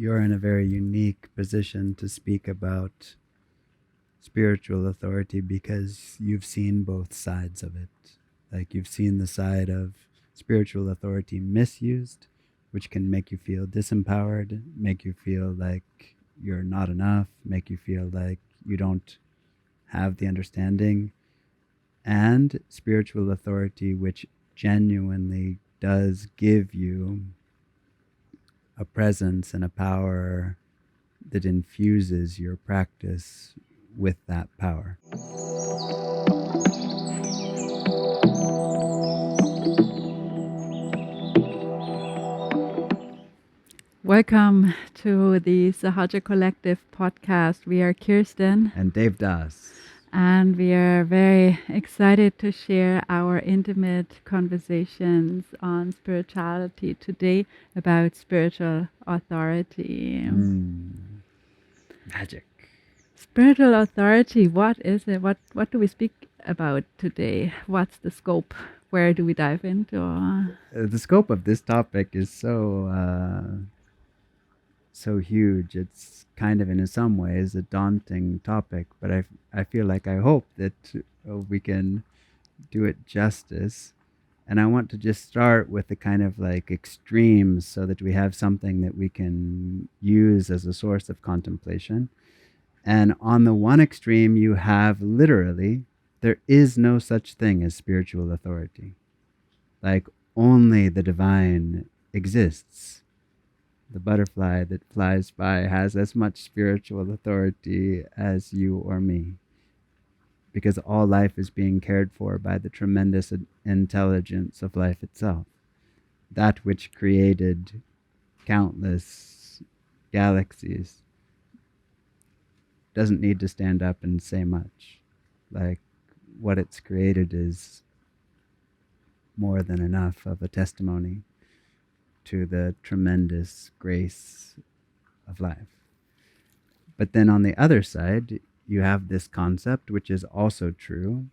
you're in a very unique position to speak about spiritual authority because you've seen both sides of it. Like you've seen the side of spiritual authority misused, which can make you feel disempowered, make you feel like you're not enough, make you feel like you don't have the understanding, and spiritual authority which genuinely does give you a presence and a power that infuses your practice with that power. Welcome to the Sahaja Collective Podcast. We are Kirsten and Devdas, and we are very excited to share our intimate conversations on spirituality today about spiritual authority. Magic. Spiritual authority, what is it? What do we speak about today? What's the scope? Where do we dive into? The scope of this topic is so huge. It's kind of, in some ways, a daunting topic, but I feel like I hope that we can do it justice. And I want to just start with the kind of like extremes so that we have something that we can use as a source of contemplation. And on the one extreme, you have literally, there is no such thing as spiritual authority. Like only the divine exists. The butterfly that flies by has as much spiritual authority as you or me, because all life is being cared for by the tremendous intelligence of life itself, that which created countless galaxies doesn't need to stand up and say much. Like, what it's created is more than enough of a testimony to the tremendous grace of life. But then on the other side, you have this concept, which is also true,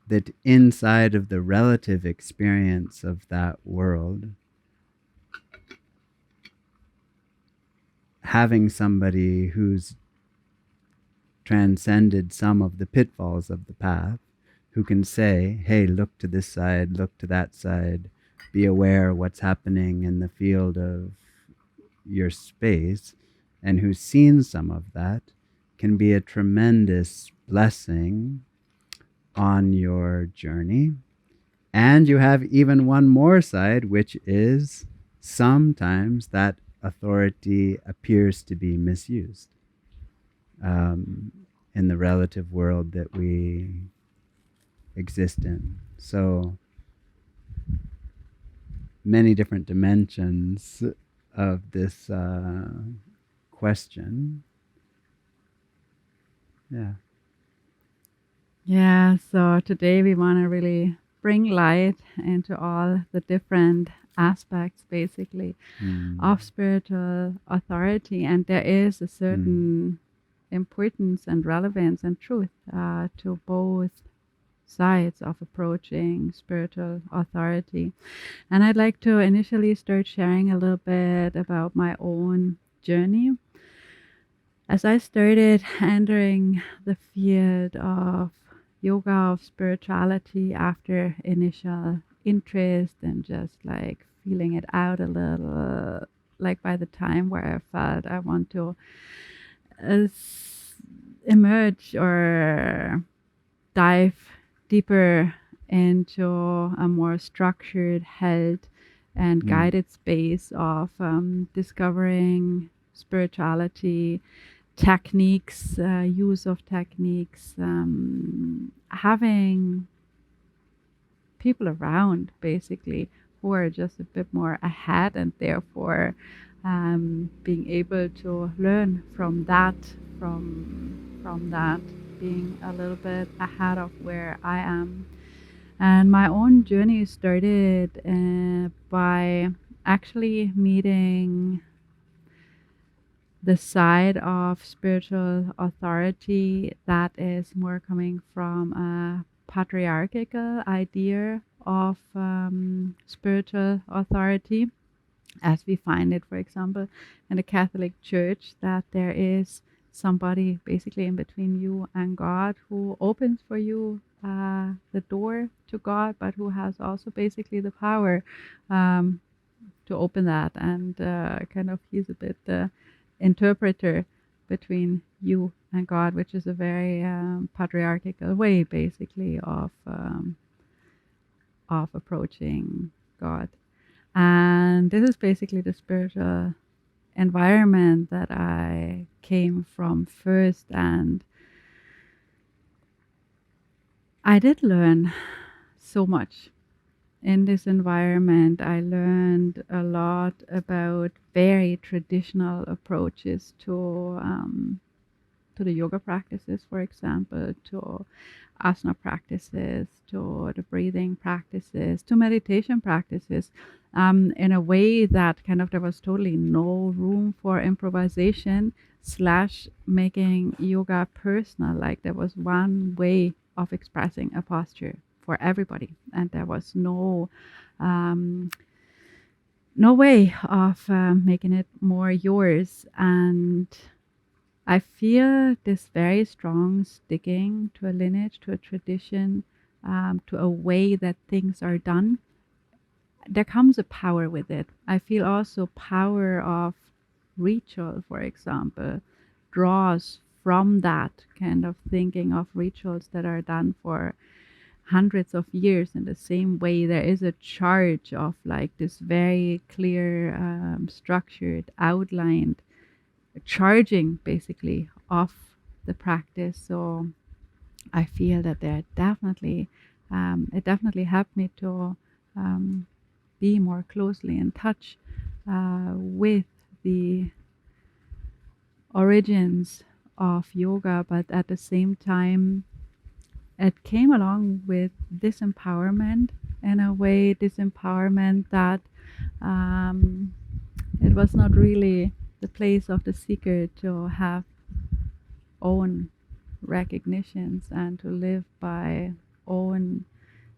that inside of the relative experience of that world, having somebody who's transcended some of the pitfalls of the path, who can say, hey, look to this side, look to that side, be aware of what's happening in the field of your space, and who's seen some of that, can be a tremendous blessing on your journey. And you have even one more side, which is sometimes that authority appears to be misused in the relative world that we exist in. So many different dimensions of this question. Yeah, so today we want to really bring light into all the different aspects, basically, of spiritual authority. And there is a certain importance and relevance and truth to both sides of approaching spiritual authority. And I'd like to initially start sharing a little bit about my own journey. As I started entering the field of yoga, of spirituality, after initial interest and just like feeling it out a little, like by the time where I felt I want to emerge or dive deeper into a more structured, held and guided space of discovering spirituality, techniques, use of techniques, having people around basically who are just a bit more ahead, and therefore being able to learn from that, from that, being a little bit ahead of where I am. And my own journey started by actually meeting the side of spiritual authority that is more coming from a patriarchal idea of spiritual authority. as we find it, for example, in the Catholic Church, that there is somebody basically in between you and God who opens for you the door to God, but who has also basically the power um, to open that, and kind of he's a bit the interpreter between you and God, which is a very patriarchal way, basically, of approaching God. And this is basically the spiritual environment that I came from first. And I did learn so much in this environment. I learned a lot about very traditional approaches to the yoga practices, for example, to asana practices, to the breathing practices, to meditation practices, in a way that kind of there was totally no room for improvisation slash making yoga personal. Like there was one way of expressing a posture for everybody, and there was no way of making it more yours. And I feel this very strong sticking to a lineage, to a tradition, to a way that things are done. There comes a power with it. I feel also power of ritual, for example, draws from that kind of thinking of rituals that are done for hundreds of years in the same way. There is a charge of like this very clear, structured, outlined charging basically of the practice. So I feel that there definitely it definitely helped me to be more closely in touch with the origins of yoga, but at the same time it came along with disempowerment, in a way, disempowerment that it was not really the place of the seeker to have own recognitions and to live by own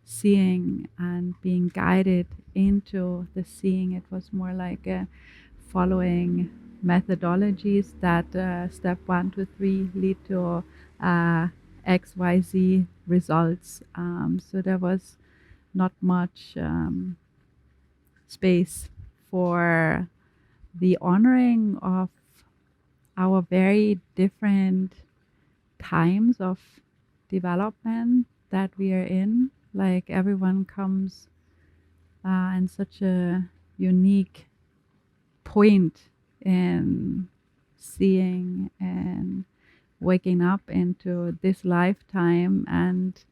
seeing and being guided into the seeing. It was more like following methodologies that step 1 to 3 lead to XYZ results. So there was not much space for the honoring of our very different times of development that we are in. Like everyone comes in such a unique point in seeing and waking up into this lifetime, and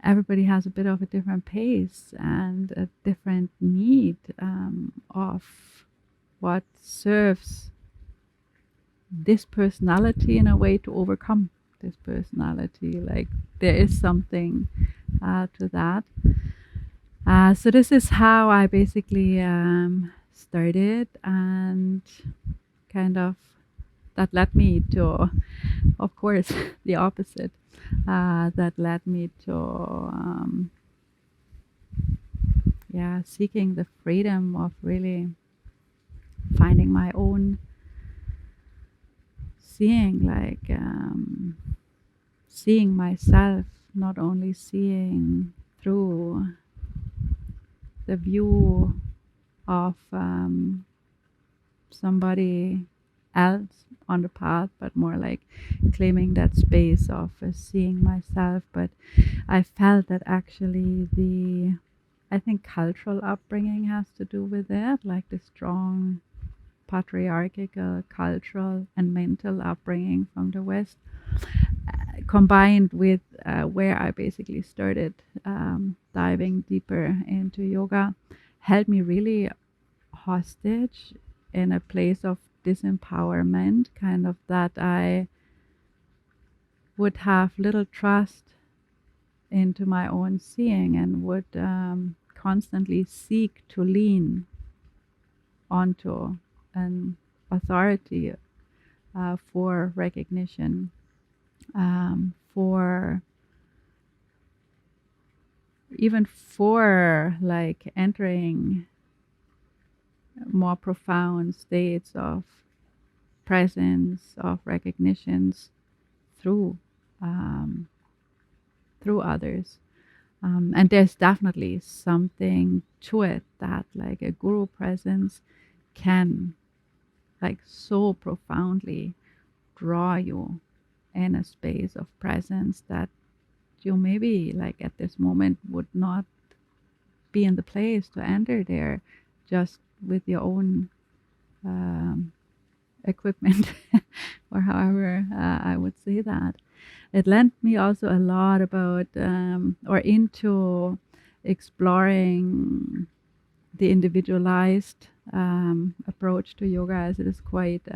everybody has a bit of a different pace and a different need of what serves this personality in a way to overcome this personality. Like there is something to that. So this is how I basically started, and kind of that led me to, of course, the opposite. That led me to seeking the freedom of really finding my own seeing, like seeing myself, not only seeing through the view of somebody else on the path, but more like claiming that space of seeing myself. But I felt that actually I think cultural upbringing has to do with it, like the strong patriarchal, cultural, and mental upbringing from the West, combined with where I basically started diving deeper into yoga, held me really hostage in a place of disempowerment, kind of that I would have little trust into my own seeing, and would constantly seek to lean onto an authority for recognition, for even for like entering more profound states of presence, of recognitions through um, through others. And there's definitely something to it that like a guru presence can like so profoundly draw you in a space of presence that you maybe like at this moment would not be in the place to enter there just with your own equipment or however I would say that. It lent me also a lot about or into exploring the individualized approach to yoga, as it is quite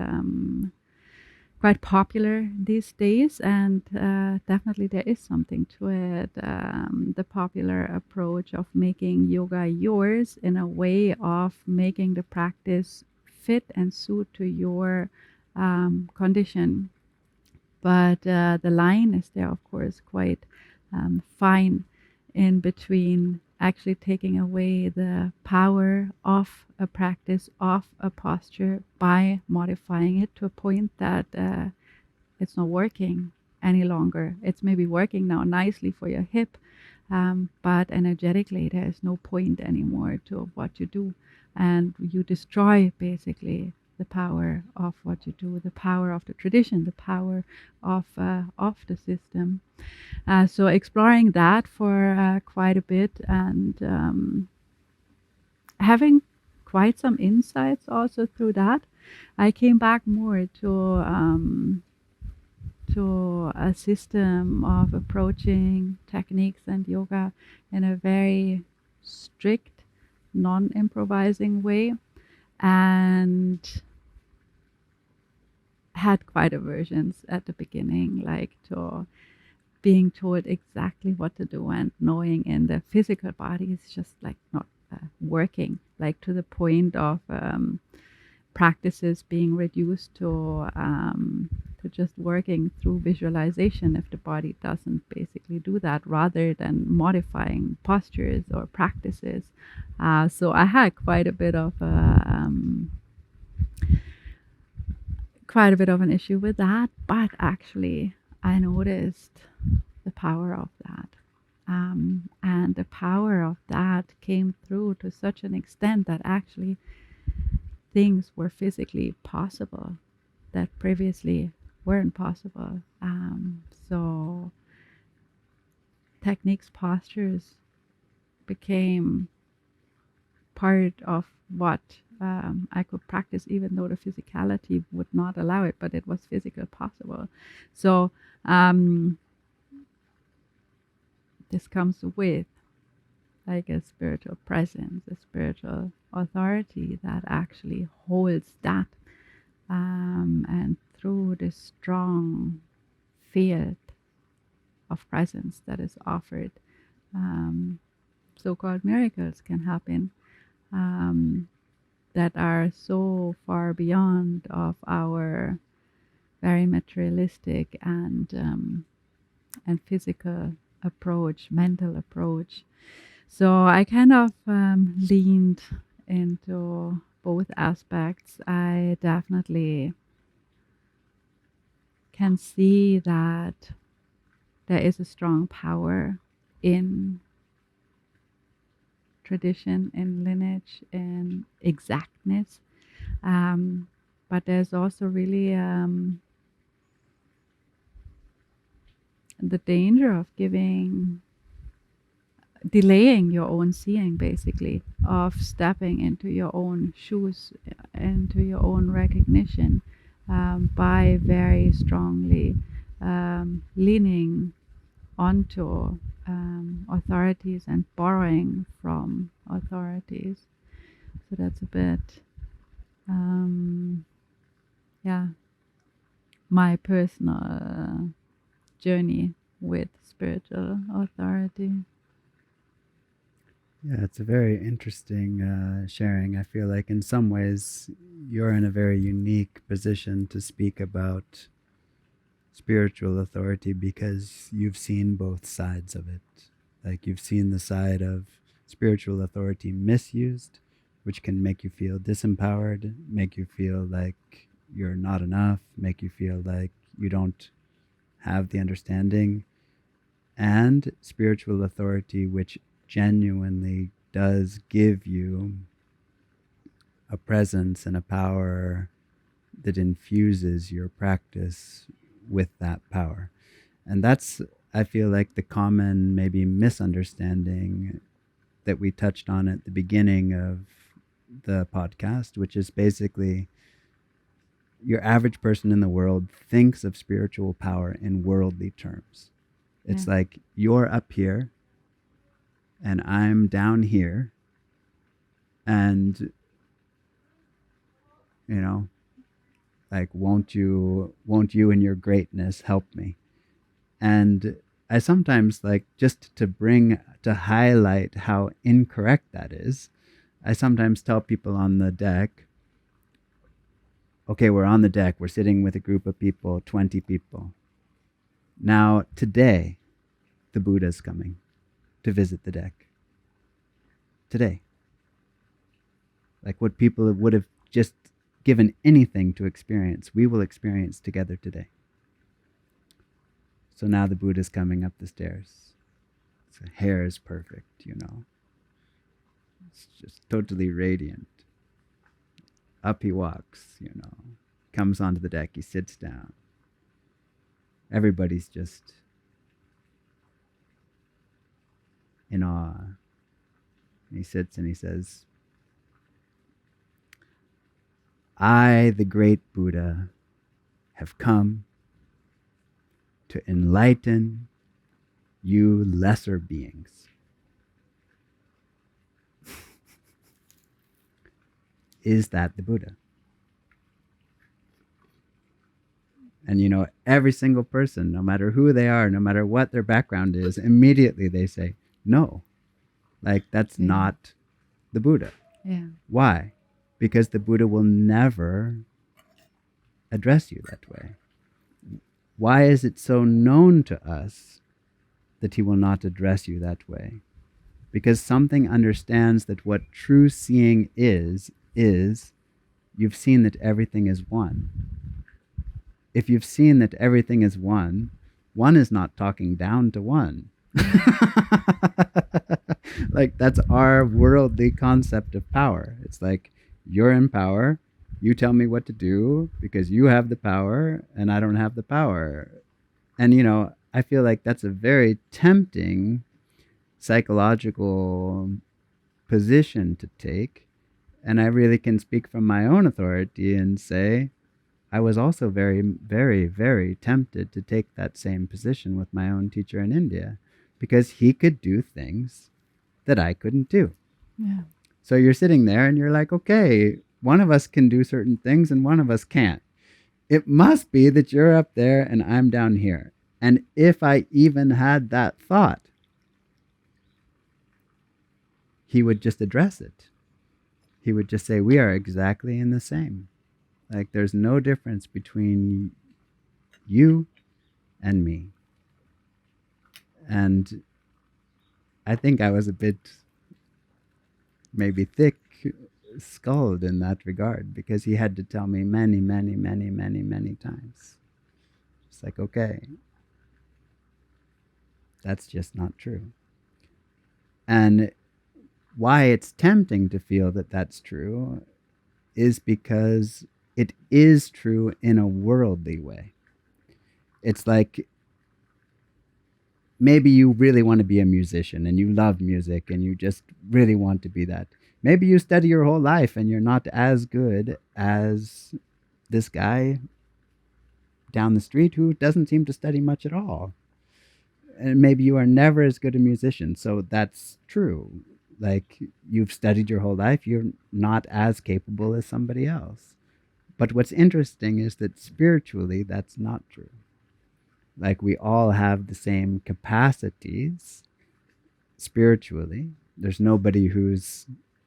popular these days, and definitely there is something to it. The popular approach of making yoga yours in a way of making the practice fit and suit to your condition. But the line is there, of course, quite fine in between actually taking away the power of a practice, of a posture by modifying it to a point that it's not working any longer. It's maybe working now nicely for your hip, but energetically there is no point anymore to what you do. And you destroy basically the power of what you do, the power of the tradition, the power of the system. So exploring that for quite a bit, and having quite some insights also through that. I came back more to a system of approaching techniques and yoga in a very strict, non-improvising way, and had quite aversions at the beginning, like to being told exactly what to do and knowing in the physical body is just like not working, like to the point of practices being reduced to just working through visualization if the body doesn't basically do that, rather than modifying postures or practices. So I had quite a bit of an issue with that, but actually I noticed the power of that. And the power of that came through to such an extent that actually things were physically possible that previously weren't possible. So techniques, postures became part of what I could practice, even though the physicality would not allow it, but it was physically possible. So this comes with like a spiritual presence, a spiritual authority that actually holds that. And through this strong field of presence that is offered, so-called miracles can happen that are so far beyond of our very materialistic and physical approach, mental approach. So I kind of leaned into both aspects. I definitely can see that there is a strong power in tradition, in lineage, in exactness. But there's also really the danger of delaying your own seeing, basically, of stepping into your own shoes, into your own recognition, by very strongly leaning onto authorities and borrowing from authorities. So that's a bit, my personal journey with spiritual authority. Yeah, it's a very interesting sharing. I feel like in some ways you're in a very unique position to speak about spiritual authority because you've seen both sides of it. Like you've seen the side of spiritual authority misused, which can make you feel disempowered, make you feel like you're not enough, make you feel like you don't have the understanding, and spiritual authority, which genuinely does give you a presence and a power that infuses your practice with that power. And that's, I feel like, the common maybe misunderstanding that we touched on at the beginning of the podcast, which is basically your average person in the world thinks of spiritual power in worldly terms. It's like you're up here and I'm down here, and like won't you in your greatness help me? And I sometimes, like, just to highlight how incorrect that is, I sometimes tell people on the deck, okay, we're on the deck, we're sitting with a group of people, 20 people. Now, today, the Buddha's coming to visit the deck. Today. Like what people would have just given anything to experience, we will experience together today. So now the Buddha's coming up the stairs. His hair is perfect, It's just totally radiant. Up he walks, comes onto the deck, he sits down. Everybody's just in awe. And he sits and he says, I, the great Buddha, have come to enlighten you lesser beings. Is that the Buddha? And every single person, no matter who they are, no matter what their background is, immediately they say, no, like that's not the Buddha. Yeah. Why? Because the Buddha will never address you that way. Why is it so known to us that he will not address you that way? Because something understands that what true seeing is you've seen that everything is one. If you've seen that everything is one is not talking down to one. Like that's our worldly concept of power. It's like, you're in power, you tell me what to do because you have the power and I don't have the power. And I feel like that's a very tempting psychological position to take. And I really can speak from my own authority and say, I was also very, very, very tempted to take that same position with my own teacher in India, because he could do things that I couldn't do. Yeah. So you're sitting there and you're like, okay, one of us can do certain things and one of us can't. It must be that you're up there and I'm down here. And if I even had that thought, he would just address it. He would just say, we are exactly in the same. Like there's no difference between you and me. And I think I was a bit maybe thick-skulled in that regard, because he had to tell me many, many, many, many, many times. It's like, okay, that's just not true. And why it's tempting to feel that that's true is because it is true in a worldly way. It's like, maybe you really want to be a musician and you love music and you just really want to be that. Maybe you study your whole life and you're not as good as this guy down the street who doesn't seem to study much at all. And maybe you are never as good a musician. So that's true. Like, you've studied your whole life, you're not as capable as somebody else. But what's interesting is that spiritually, that's not true. Like, we all have the same capacities spiritually. There's nobody who's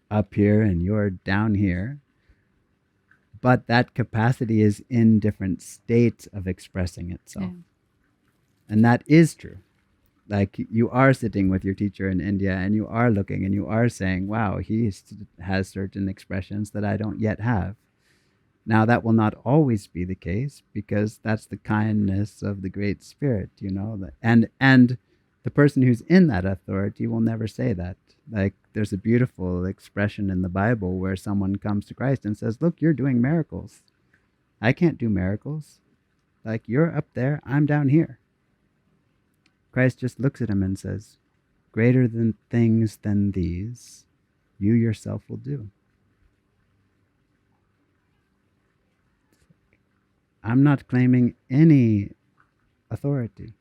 up here and you're down here. But that capacity is in different states of expressing itself. Yeah. And that is true. like you are sitting with your teacher in India and you are looking and you are saying, wow, has certain expressions that I don't yet have. Now, that will not always be the case because that's the kindness of the Great Spirit, and the person who's in that authority will never say that. Like, there's a beautiful expression in the Bible where someone comes to Christ and says, look, you're doing miracles. I can't do miracles. Like, you're up there, I'm down here. Christ just looks at him and says, greater than things than these, you yourself will do. I'm not claiming any authority.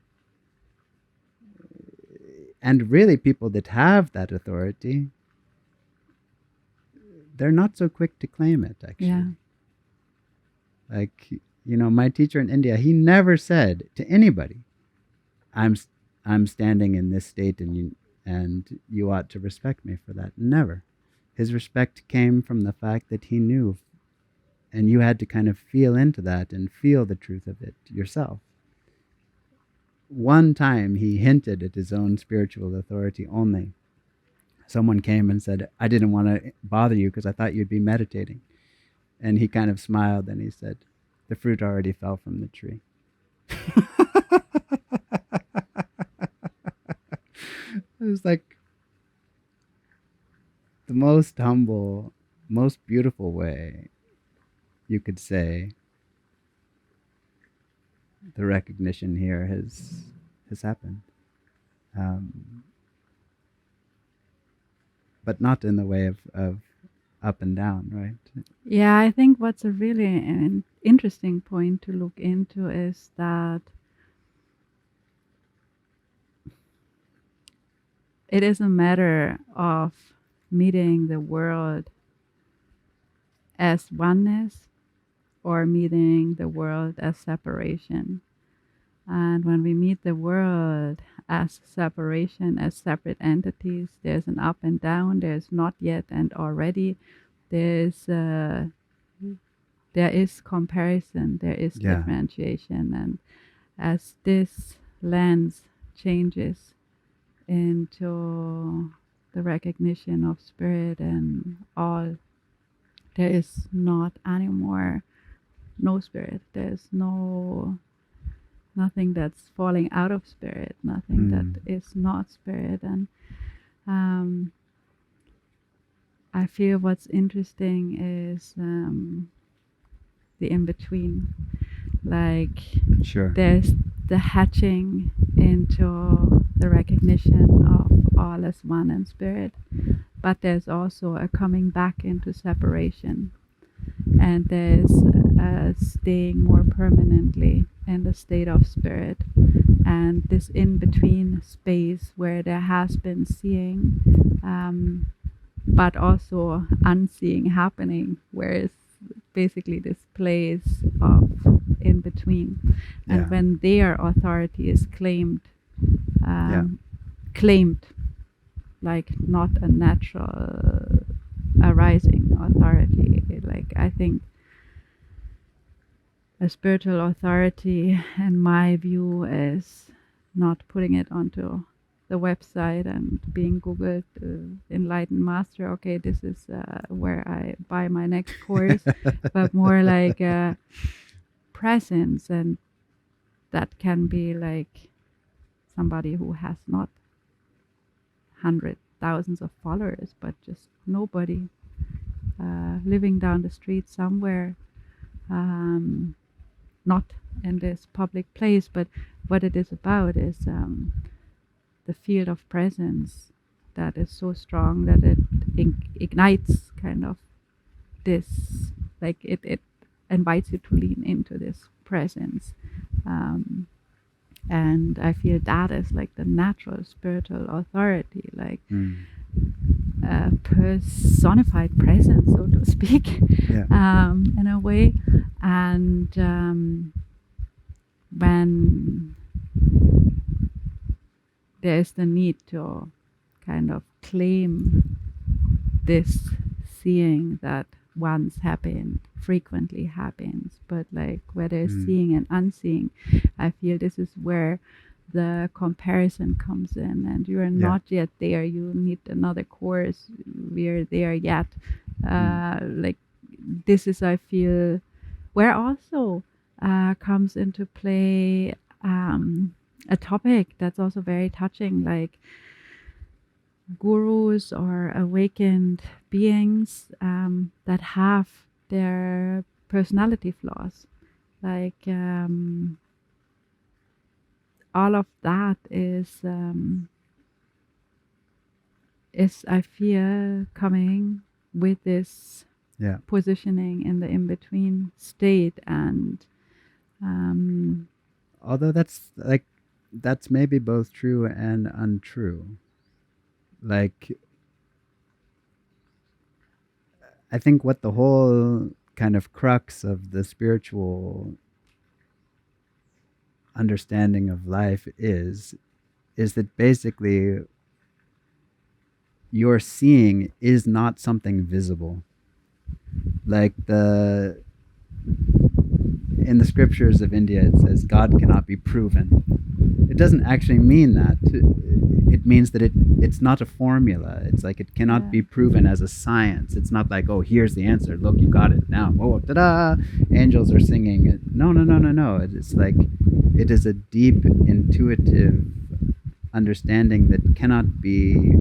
And really, people that have that authority, they're not so quick to claim it, actually. Yeah. Like, my teacher in India, he never said to anybody, I'm standing in this state and you ought to respect me for that. Never. His respect came from the fact that he knew, and you had to kind of feel into that and feel the truth of it yourself. One time he hinted at his own spiritual authority only. Someone came and said, I didn't want to bother you because I thought you'd be meditating. And he kind of smiled and he said, the fruit already fell from the tree. It was like the most humble, most beautiful way you could say the recognition here has happened. But not in the way of up and down, right? Yeah, I think what's a really an interesting point to look into is that it is a matter of meeting the world as oneness or meeting the world as separation. And when we meet the world as separation, as separate entities, there's an up and down, there's not yet and already. There is comparison, there is differentiation. And as this lens changes into the recognition of spirit and all, there is not anymore no spirit. There's nothing that's falling out of spirit, nothing that is not spirit. And I feel what's interesting is the in-between. Like, there's the hatching into the recognition of all as one in spirit, but there's also a coming back into separation. And there's a staying more permanently in the state of spirit, and this in-between space where there has been seeing, but also unseeing happening, where it's basically this place of in-between. And when their authority is claimed, like not a natural arising authority. Like, I think a spiritual authority, in my view, is not putting it onto the website and being Googled enlightened master. Okay, this is where I buy my next course, but more like presence, and that can be like somebody who has not hundreds, thousands of followers, but just nobody, living down the street somewhere, not in this public place. But what it is about is the field of presence that is so strong that it ignites kind of this, like it invites you to lean into this presence. And I feel that is like the natural spiritual authority, like personified presence, so to speak, in a way. And when there is the need to kind of claim this seeing that once happened, frequently happens, but like where there's seeing and unseeing, I feel this is where the comparison comes in, and you are not yet there. You need another course. We are there yet. Like this is, I feel, where also comes into play a topic that's also very touching, like gurus or awakened beings that have their personality flaws. Like all of that is I fear coming with this positioning in the in-between state. And although that's maybe both true and untrue. Like, I think what the whole kind of crux of the spiritual understanding of life is that basically your seeing is not something visible. Like in the scriptures of India, it says God cannot be proven. It doesn't actually mean that. It means that it's not a formula. It's like it cannot be proven as a science. It's not like, oh, here's the answer. Look, you got it now. Whoa, ta-da! Angels are singing. No. It's like it is a deep, intuitive understanding that cannot be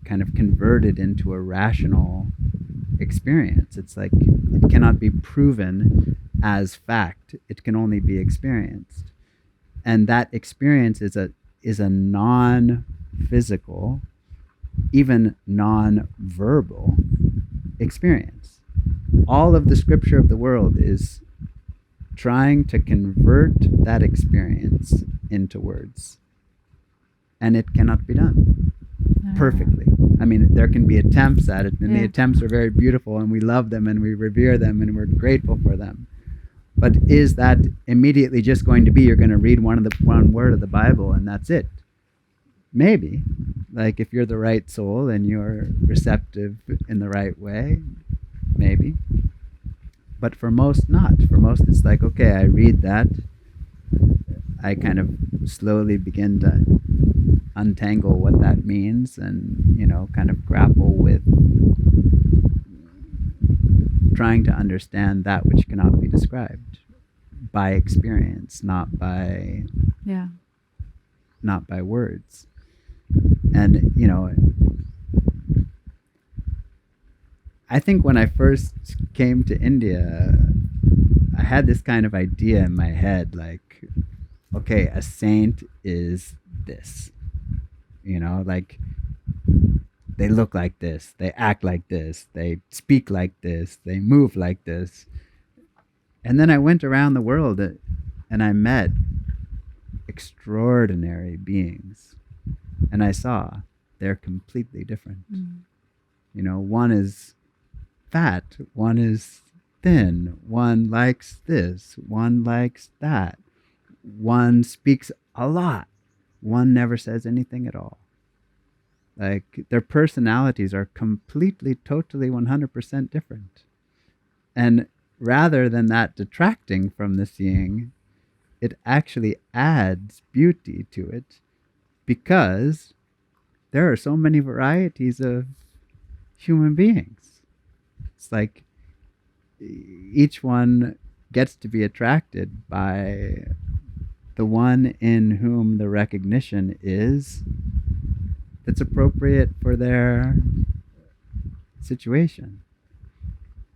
kind of converted into a rational experience. It's like it cannot be proven as fact. It can only be experienced. And that experience is a non-physical, even non-verbal experience. All of the scripture of the world is trying to convert that experience into words. And it cannot be done perfectly. I mean, there can be attempts at it, and the attempts are very beautiful, and we love them, and we revere them, and we're grateful for them. But is that immediately just going to be, you're going to read one word of the Bible and that's it? Maybe. Like if you're the right soul and you're receptive in the right way, maybe. But for most, not. For most, it's like, okay, I read that. I kind of slowly begin to untangle what that means and, kind of grapple with trying to understand that which cannot be described by experience, not by words. And I think when I first came to India, I had this kind of idea in my head, like, okay, a saint is this, like they look like this, they act like this, they speak like this, they move like this. And then I went around the world and I met extraordinary beings. And I saw they're completely different. One is fat, one is thin, one likes this, one likes that. One speaks a lot, one never says anything at all. Like their personalities are completely, totally, 100% different. And rather than that detracting from the seeing, it actually adds beauty to it because there are so many varieties of human beings. It's like each one gets to be attracted by the one in whom the recognition is that's appropriate for their situation.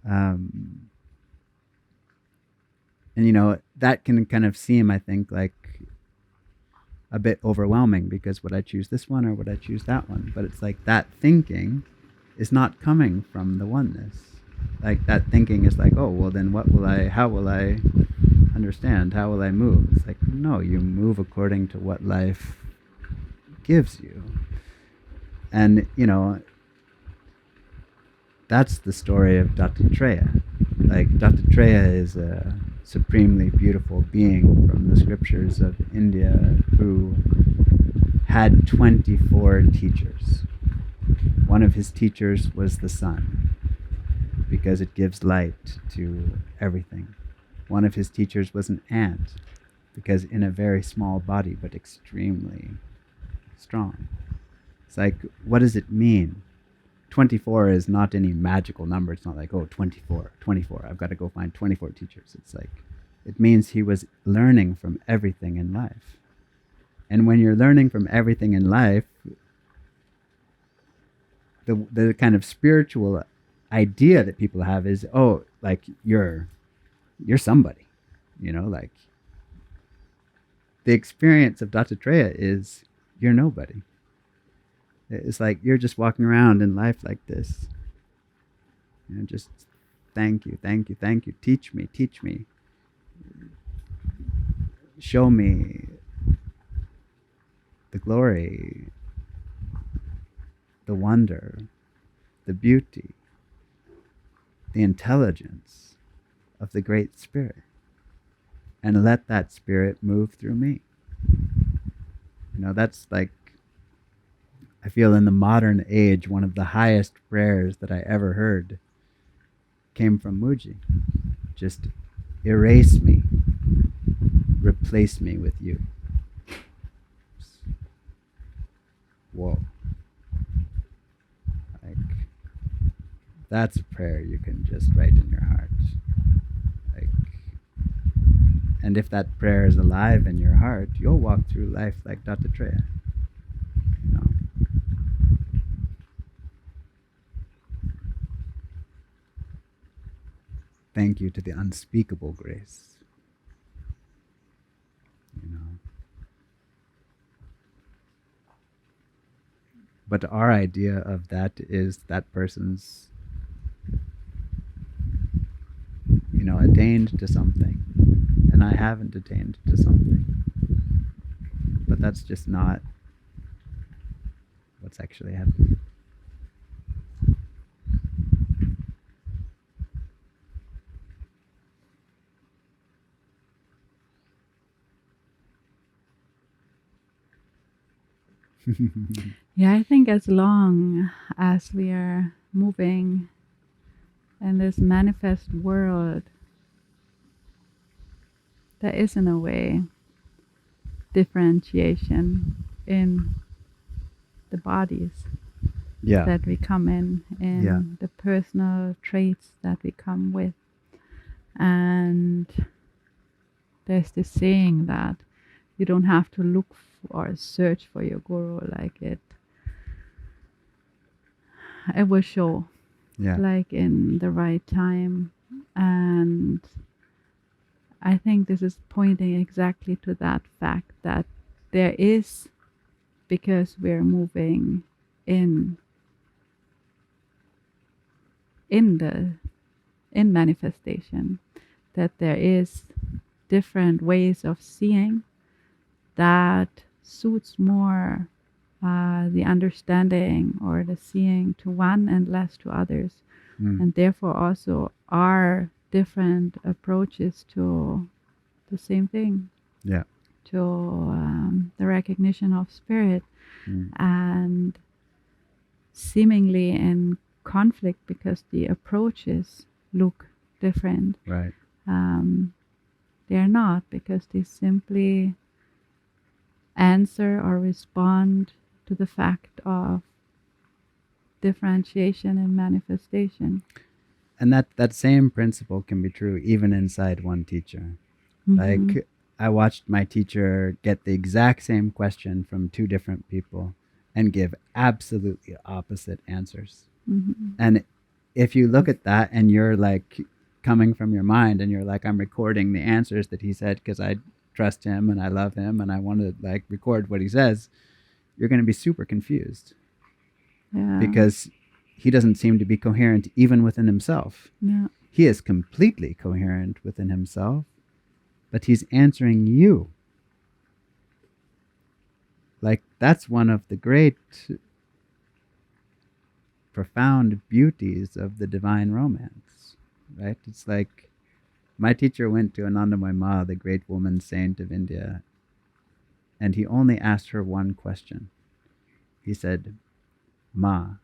And that can kind of seem, I think, like a bit overwhelming because would I choose this one or would I choose that one? But it's like that thinking is not coming from the oneness. Like that thinking is like, oh, well then how will I understand? How will I move? It's like, no, you move according to what life gives you. And, that's the story of Dattatreya. Like Dattatreya is a supremely beautiful being from the scriptures of India who had 24 teachers. One of his teachers was the sun because it gives light to everything. One of his teachers was an ant because in a very small body, but extremely strong. It's like, what does it mean? 24 is not any magical number. It's not like, oh, 24, I've got to go find 24 teachers. It's like, it means he was learning from everything in life. And when you're learning from everything in life, the kind of spiritual idea that people have is, oh, like you're somebody, like the experience of Dattatreya is you're nobody. It's like you're just walking around in life like this. Just thank you. Teach me. Show me the glory, the wonder, the beauty, the intelligence of the Great Spirit. And let that Spirit move through me. That's like, I feel in the modern age, one of the highest prayers that I ever heard came from Muji. Just erase me, replace me with you. Whoa. Like, that's a prayer you can just write in your heart. Like, and if that prayer is alive in your heart, you'll walk through life like Dattatreya. Thank you to the unspeakable grace. But our idea of that is that person's, attained to something, and I haven't attained to something. But that's just not what's actually happening. Yeah, I think as long as we are moving in this manifest world, there is in a way differentiation in the bodies that we come in the personal traits that we come with. And there's this saying that you don't have to look or search for your guru, like it will show like in the right time. And I think this is pointing exactly to that fact that there is, because we're moving in manifestation, that there is different ways of seeing that suits more the understanding or the seeing to one and less to others. And therefore also are different approaches to the same thing, to the recognition of spirit, and seemingly in conflict because the approaches look different. Right. They're not, because they simply answer or respond to the fact of differentiation and manifestation. And that same principle can be true even inside one teacher. Like, I watched my teacher get the exact same question from two different people and give absolutely opposite answers. And if you look at that and you're like coming from your mind and you're like, I'm recording the answers that he said because I trust him and I love him and I want to like record what he says, you're going to be super confused. Because he doesn't seem to be coherent even within himself. He is completely coherent within himself, but he's answering you. Like, that's one of the great profound beauties of the divine romance, right? It's like, my teacher went to Anandamayi Ma, the great woman saint of India, and he only asked her one question. He said, Ma,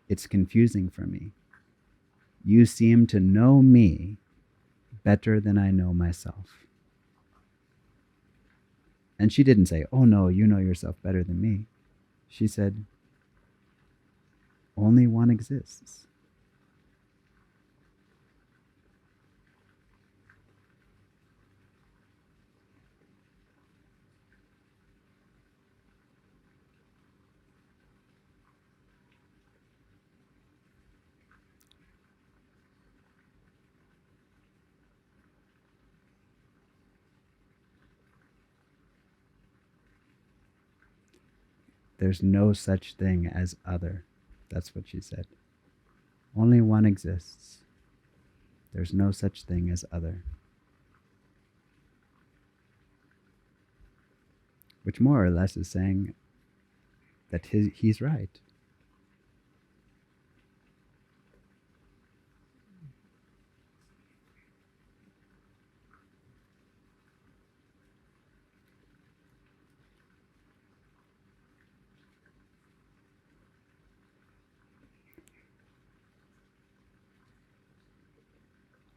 it's confusing for me. You seem to know me better than I know myself. And she didn't say, "Oh no, you know yourself better than me." She said, "Only one exists." There's no such thing as other. That's what she said. Only one exists. There's no such thing as other. Which more or less is saying that he's right.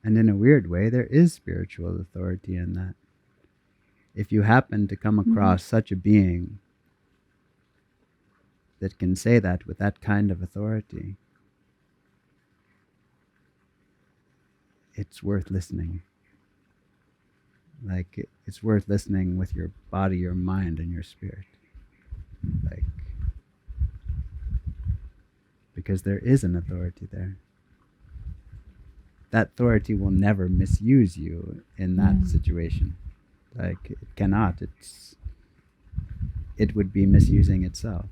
And in a weird way, there is spiritual authority in that. If you happen to come across such a being that can say that with that kind of authority, it's worth listening. Like, it's worth listening with your body, your mind, and your spirit. Like, because there is an authority there. That authority will never misuse you in that situation. Like, it cannot. It would be misusing itself.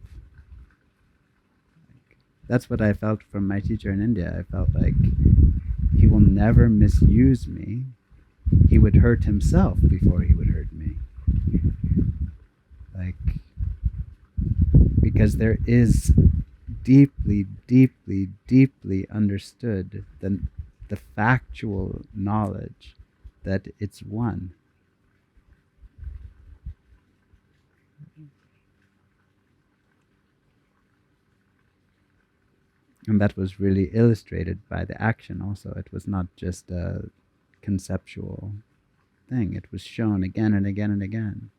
That's what I felt from my teacher in India. I felt like he will never misuse me. He would hurt himself before he would hurt me. Like, because there is deeply, deeply, deeply understood the factual knowledge that it's one. And that was really illustrated by the action also. It was not just a conceptual thing. It was shown again and again and again.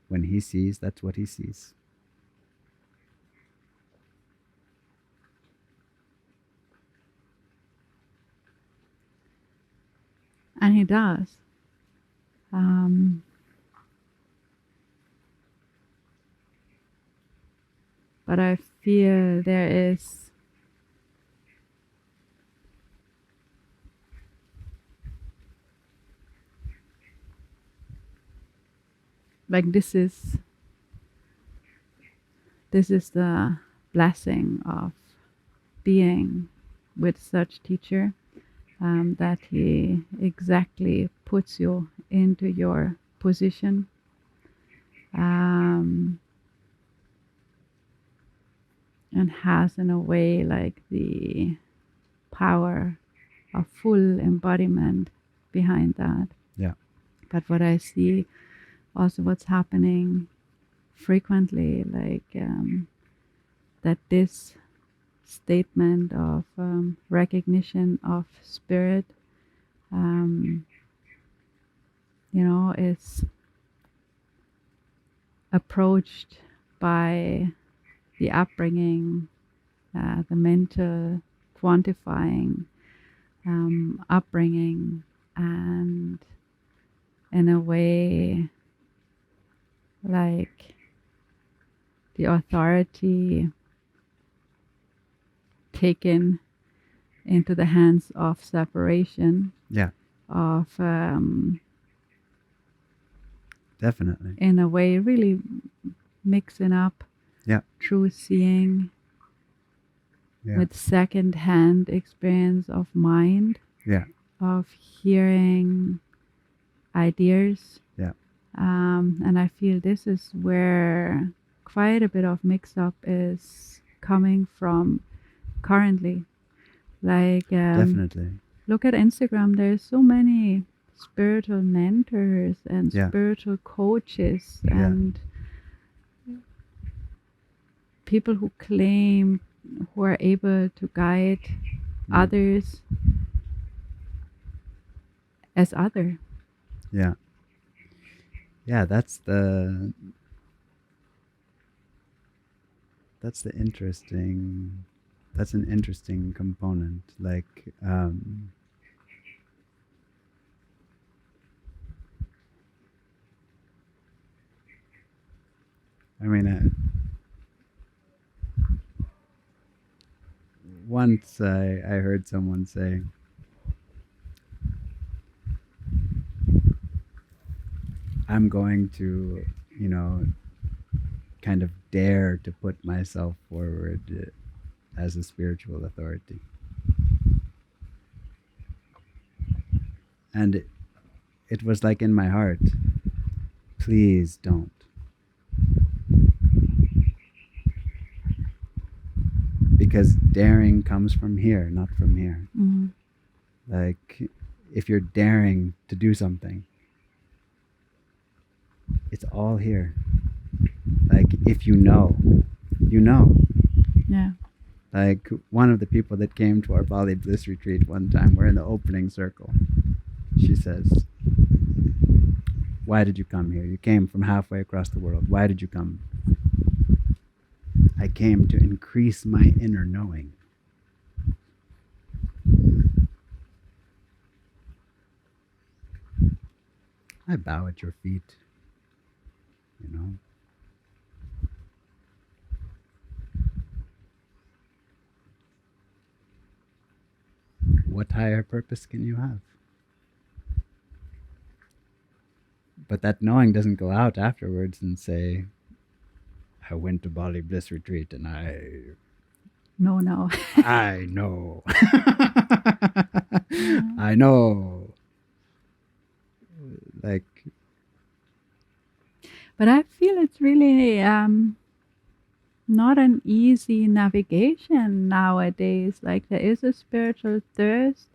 When he sees, that's what he sees. And he does. But I feel there is like this is the blessing of being with such teacher, that he exactly puts you into your position, and has in a way like the power of full embodiment behind that. Yeah. But what I see also what's happening frequently, like that this statement of recognition of spirit, is approached by the upbringing, the mental quantifying upbringing, and in a way like the authority taken into the hands of separation. Yeah. Of definitely. In a way really mixing up true seeing with second-hand experience of mind, of hearing ideas. And I feel this is where quite a bit of mix-up is coming from currently. Like, definitely. Look at Instagram. There's so many spiritual mentors and spiritual coaches and people who claim, who are able to guide others as other. Yeah. yeah, that's the interesting, that's an interesting component. Like, I mean, once I heard someone say, I'm going to, you know, kind of dare to put myself forward as a spiritual authority. And it was like in my heart, please don't. Because daring comes from here, not from here. Mm-hmm. Like, if you're daring to do something, it's all here. Like, if you know, you know. Yeah. Like, one of the people that came to our Bali Bliss retreat one time, we're in the opening circle. She says, why did you come here? You came from halfway across the world. Why did you come? I came to increase my inner knowing. I bow at your feet, you know. What higher purpose can you have? But that knowing doesn't go out afterwards and say, I went to Bali Bliss retreat and I No. know. I know. Like, But I feel it's really not an easy navigation nowadays. Like, there is a spiritual thirst,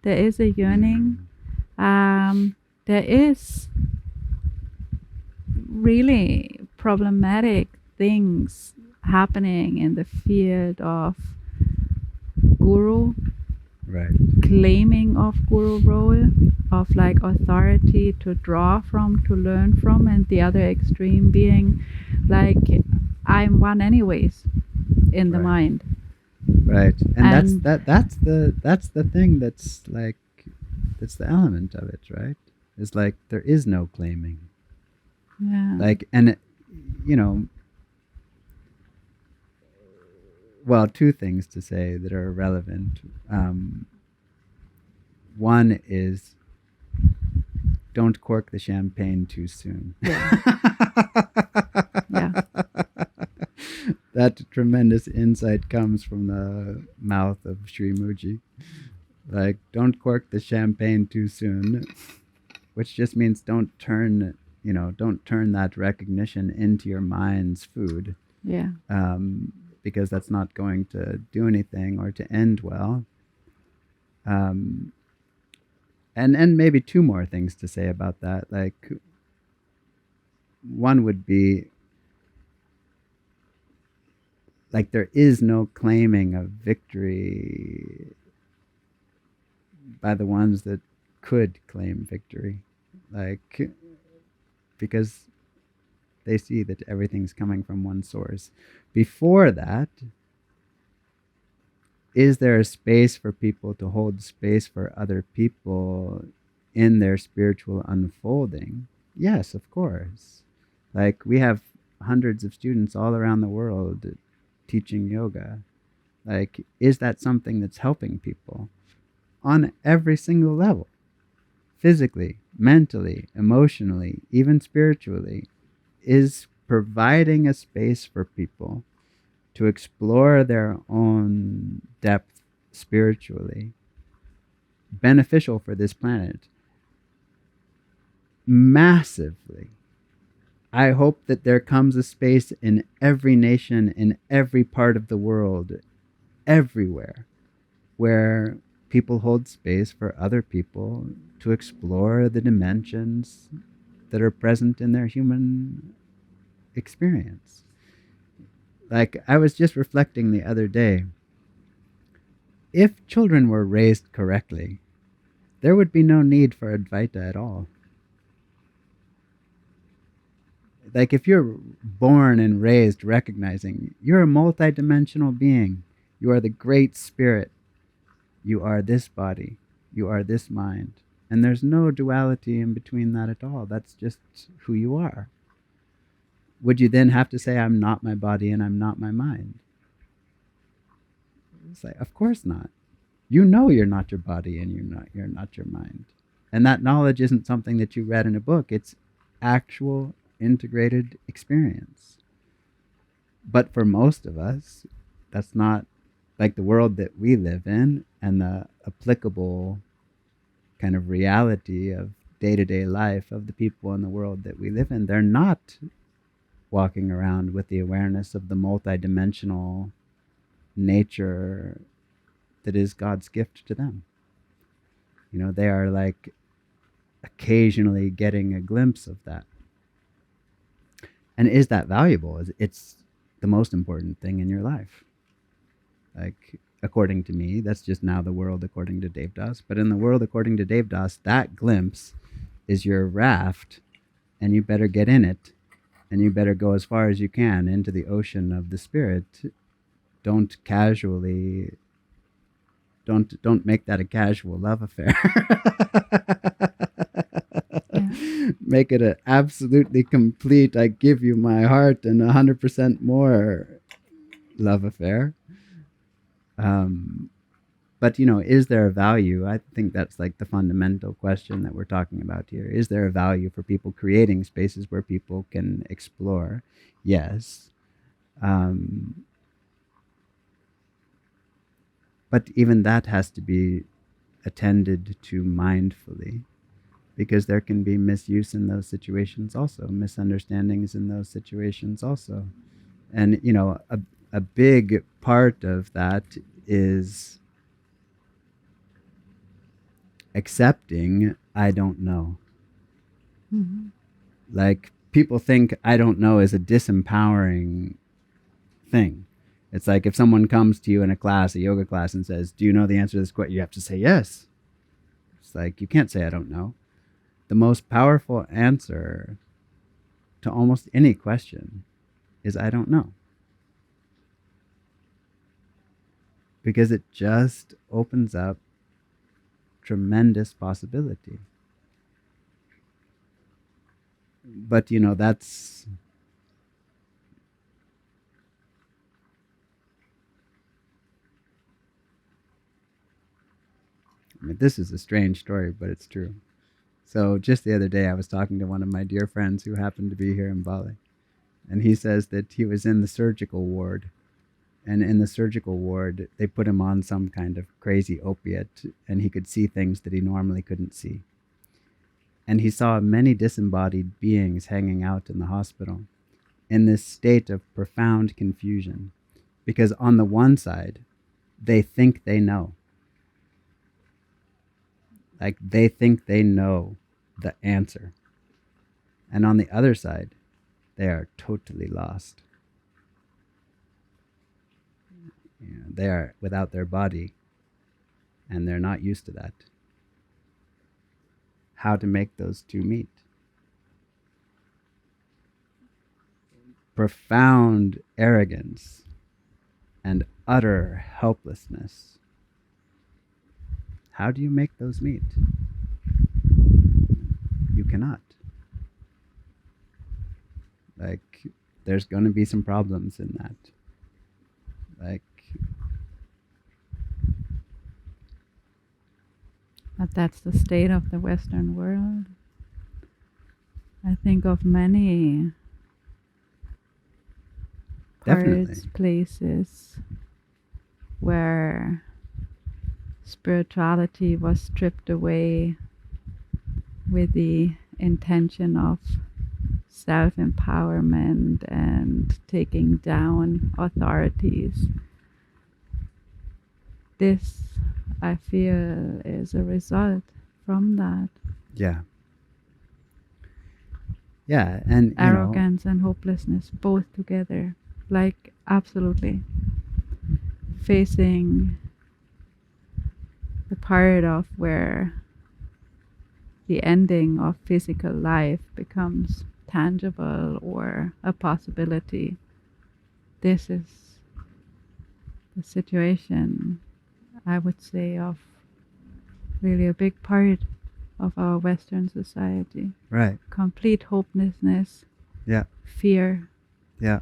there is a yearning, there is really problematic things happening in the field of guru, right. claiming of guru role, of like authority to draw from, to learn from, and the other extreme being like, I'm one anyways in the Right. mind. Right. And And- that's the thing that's like, that's the element of it, right? It's like there is no claiming. Yeah. Like, and you know, well, two things to say that are relevant. One is, don't cork the champagne too soon. Yeah. Yeah. That tremendous insight comes from the mouth of Sri Muji. Like, don't cork the champagne too soon, which just means don't turn that recognition into your mind's food. Yeah. Because that's not going to do anything or to end well. And maybe two more things to say about that. Like, one would be, like, there is no claiming of victory by the ones that could claim victory. Like, because they see that everything's coming from one source. Before that, is there a space for people to hold space for other people in their spiritual unfolding? Yes, of course. Like, we have hundreds of students all around the world teaching yoga. Like, is that something that's helping people on every single level? Physically, mentally, emotionally, even spiritually, is providing a space for people to explore their own depth spiritually beneficial for this planet? Massively. I hope that there comes a space in every nation, in every part of the world, everywhere, where people hold space for other people to explore the dimensions that are present in their human experience. Like, I was just reflecting the other day, if children were raised correctly, there would be no need for Advaita at all. like if you're born and raised recognizing you're a multidimensional being, you are the great spirit, you are this body, you are this mind, and there's no duality in between that at all. That's just who you are. Would you then have to say, I'm not my body and I'm not my mind? It's like, of course not. You know you're not your body and you're not your mind. And that knowledge isn't something that you read in a book. It's actual integrated experience. But for most of us, that's not like the world that we live in and the applicable kind of reality of day-to-day life of the people in the world that we live in. They're not walking around with the awareness of the multidimensional nature that is God's gift to them. You know, they are like occasionally getting a glimpse of that. And is that valuable? It's the most important thing in your life. Like, according to me, that's just now the world according to Devdas. But in the world according to Devdas, that glimpse is your raft, and you better get in it, and you better go as far as you can into the ocean of the spirit. Don't make that a casual love affair. Make it an absolutely complete, I give you my heart and 100% more love affair. But, you know, is there a value? I think that's like the fundamental question that we're talking about here. Is there a value for people creating spaces where people can explore? Yes. But even that has to be attended to mindfully, because there can be misuse in those situations also, misunderstandings in those situations also. And, you know, a big part of that is accepting I don't know. Mm-hmm. Like, people think I don't know is a disempowering thing. It's like if someone comes to you in a class, a yoga class, and says, do you know the answer to this question? You have to say yes. It's like, you can't say I don't know. The most powerful answer to almost any question is I don't know. Because it just opens up tremendous possibility. But, you know, that's... I mean, this is a strange story, but it's true. So just the other day, I was talking to one of my dear friends who happened to be here in Bali. And he says that he was in the surgical ward. And in the surgical ward, they put him on some kind of crazy opiate, and he could see things that he normally couldn't see. And he saw many disembodied beings hanging out in the hospital in this state of profound confusion. Because on the one side, they think they know. Like, they think they know the answer. And on the other side, they are totally lost. You know, they are without their body, and they're not used to that. How to make those two meet? Profound arrogance and utter helplessness. How do you make those meet? You cannot. Like, there's going to be some problems in that. Like, but that's the state of the Western world. I think of many parts, places where spirituality was stripped away with the intention of self-empowerment and taking down authorities. This, I feel, is a result from that. Yeah. Yeah, and arrogance and hopelessness both together. Like, absolutely. Facing the part of where the ending of physical life becomes tangible or a possibility. This is the situation, I would say, of really a big part of our Western society. Right. Complete hopelessness, Yeah. fear, Yeah.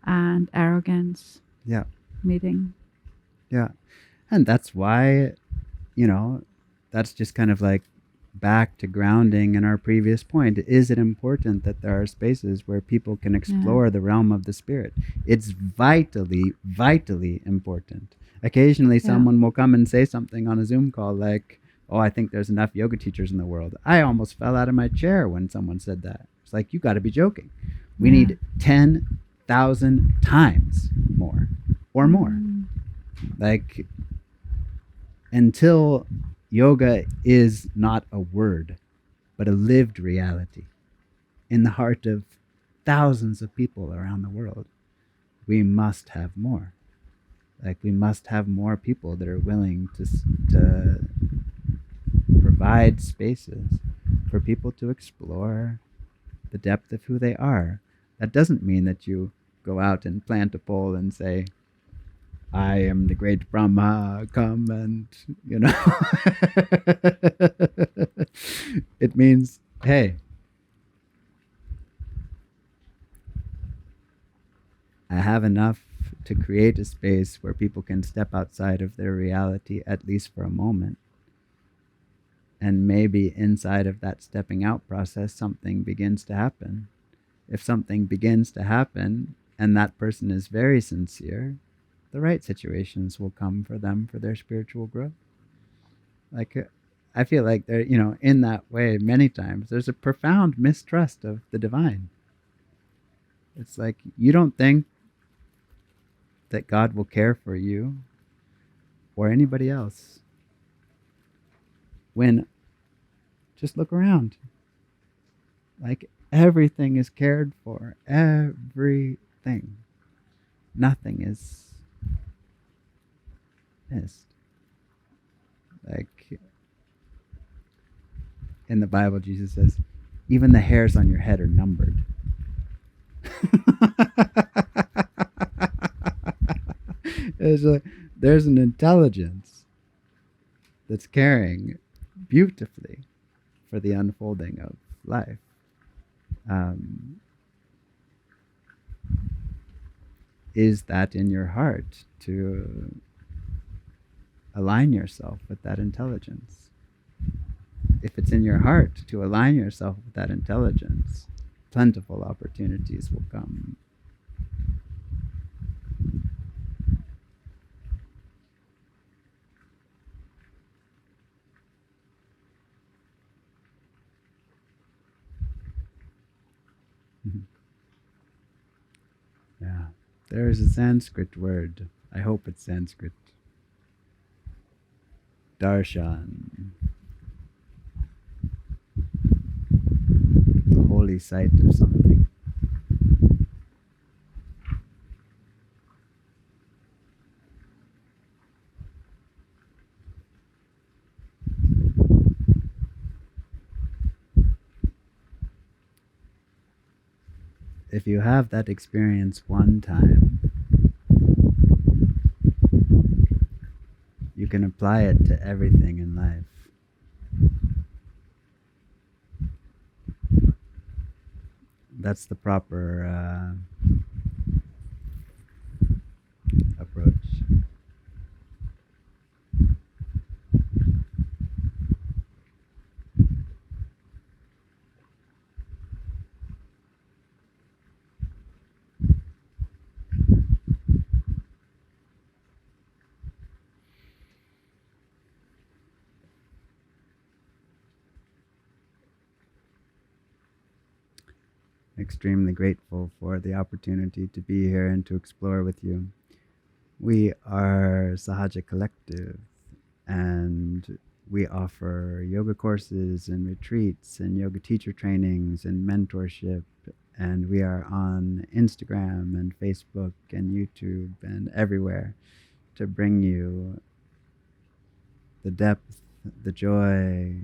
and arrogance Yeah. meeting. Yeah. And that's why, that's just kind of like back to grounding in our previous point. Is it important that there are spaces where people can explore the realm of the spirit? It's vitally, vitally important. Occasionally someone will come and say something on a Zoom call like, oh, I think there's enough yoga teachers in the world. I almost fell out of my chair when someone said that. It's like, you got to be joking. We need 10,000 times more or more. Like, until yoga is not a word, but a lived reality in the heart of thousands of people around the world, we must have more. Like, we must have more people that are willing to provide spaces for people to explore the depth of who they are. That doesn't mean that you go out and plant a pole and say, I am the great Brahma, come and, It means, hey, I have enough to create a space where people can step outside of their reality, at least for a moment. And maybe inside of that stepping out process, something begins to happen. If something begins to happen and that person is very sincere, the right situations will come for them for their spiritual growth. Like, I feel like there, in that way, many times there's a profound mistrust of the divine. It's like, you don't think that God will care for you or anybody else, when just look around. Like, everything is cared for. Everything. Nothing is missed. Like, in the Bible, Jesus says, even the hairs on your head are numbered. There's an intelligence that's caring beautifully for the unfolding of life. Is that in your heart to align yourself with that intelligence? If it's in your heart to align yourself with that intelligence, plentiful opportunities will come. Yeah. There is a Sanskrit word. I hope it's Sanskrit. Darshan. The holy sight of something. If you have that experience one time, you can apply it to everything in life. That's the proper approach. Extremely grateful for the opportunity to be here and to explore with you. We are Sahaja Collective, and we offer yoga courses and retreats and yoga teacher trainings and mentorship, and we are on Instagram and Facebook and YouTube and everywhere to bring you the depth, the joy,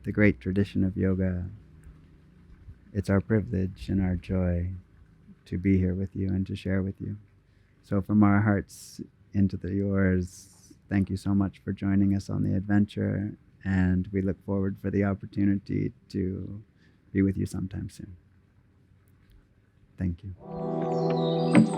the great tradition of yoga, it's our privilege and our joy to be here with you and to share with you. So from our hearts into yours, thank you so much for joining us on the adventure, and we look forward for the opportunity to be with you sometime soon. Thank you.